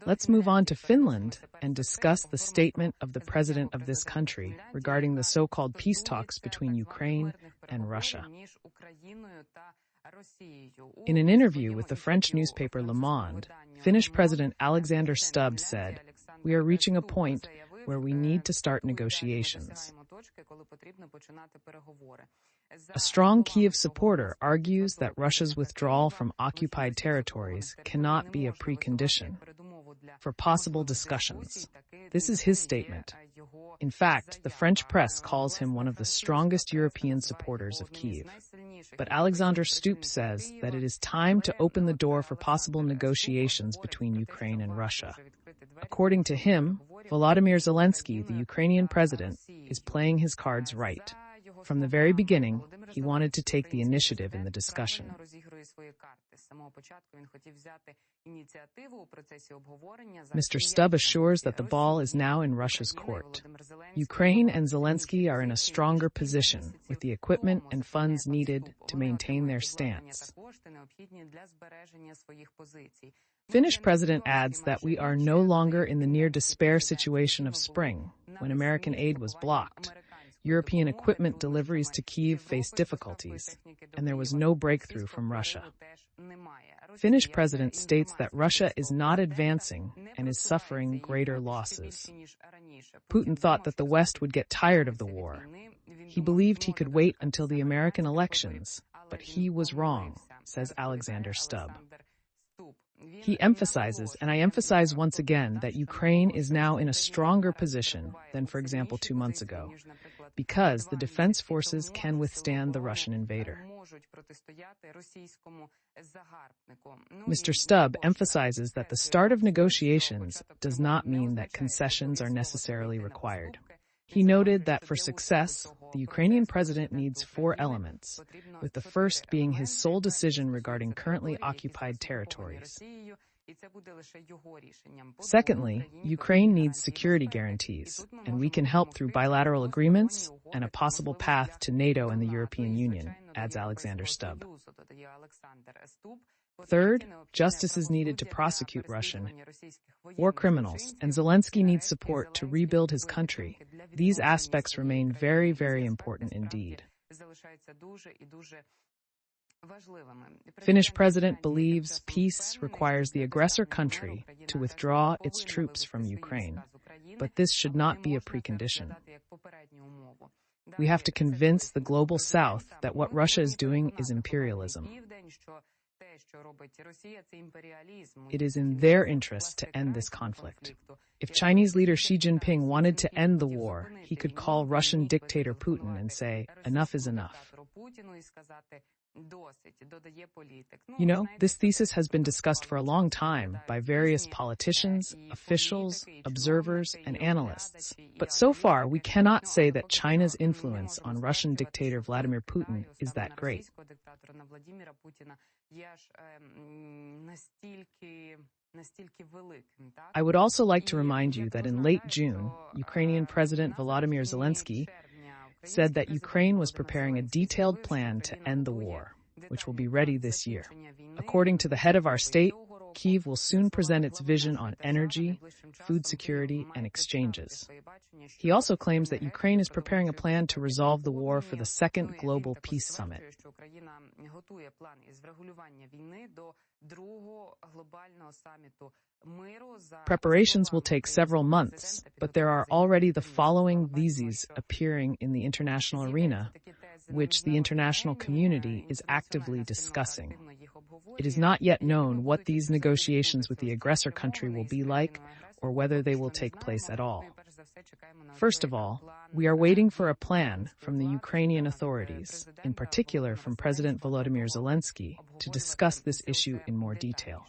Let's move on to Finland and discuss the statement of the president of this country regarding the so-called peace talks between Ukraine and Russia. In an interview with the French newspaper Le Monde, Finnish President Alexander Stubb said, "We are reaching a point where we need to start negotiations." A strong Kyiv supporter argues that Russia's withdrawal from occupied territories cannot be a precondition for possible discussions. This is his statement. In fact, the French press calls him one of the strongest European supporters of Kyiv. But Alexander Stubb says that it is time to open the door for possible negotiations between Ukraine and Russia. According to him, Volodymyr Zelensky, the Ukrainian president, is playing his cards right. From the very beginning, he wanted to take the initiative in the discussion. Mr. Stubb assures that the ball is now in Russia's court. Ukraine and Zelensky are in a stronger position with the equipment and funds needed to maintain their stance. Finnish president adds that we are no longer in the near-despair situation of spring, when American aid was blocked. European equipment deliveries to Kyiv faced difficulties, and there was no breakthrough from Russia. Finnish president states that Russia is not advancing and is suffering greater losses. Putin thought that the West would get tired of the war. He believed he could wait until the American elections, but he was wrong, says Alexander Stubb. He emphasizes, and I emphasize once again, that Ukraine is now in a stronger position than, for example, 2 months ago, because the defense forces can withstand the Russian invader. Mr. Stubb emphasizes that the start of negotiations does not mean that concessions are necessarily required. He noted that for success, the Ukrainian president needs 4 elements, with the first being his sole decision regarding currently occupied territories. Secondly, Ukraine needs security guarantees, and we can help through bilateral agreements and a possible path to NATO and the European Union, adds Alexander Stubb. Third, justice is needed to prosecute Russian war criminals, and Zelensky needs support to rebuild his country. These aspects remain very, very important indeed. Finnish president believes peace requires the aggressor country to withdraw its troops from Ukraine, but this should not be a precondition. We have to convince the global South that what Russia is doing is imperialism. It is in their interest to end this conflict. If Chinese leader Xi Jinping wanted to end the war, he could call Russian dictator Putin and say, "Enough is enough." You know, this thesis has been discussed for a long time by various politicians, officials, observers, and analysts. But so far, we cannot say that China's influence on Russian dictator Vladimir Putin is that great. I would also like to remind you that in late June, Ukrainian President Volodymyr Zelensky said that Ukraine was preparing a detailed plan to end the war, which will be ready this year. According to the head of our state, Kyiv will soon present its vision on energy, food security, and exchanges. He also claims that Ukraine is preparing a plan to resolve the war for the second Global Peace Summit. Preparations will take several months, but there are already the following theses appearing in the international arena, which the international community is actively discussing. It is not yet known what these negotiations with the aggressor country will be like, or whether they will take place at all. First of all, we are waiting for a plan from the Ukrainian authorities, in particular from President Volodymyr Zelensky, to discuss this issue in more detail.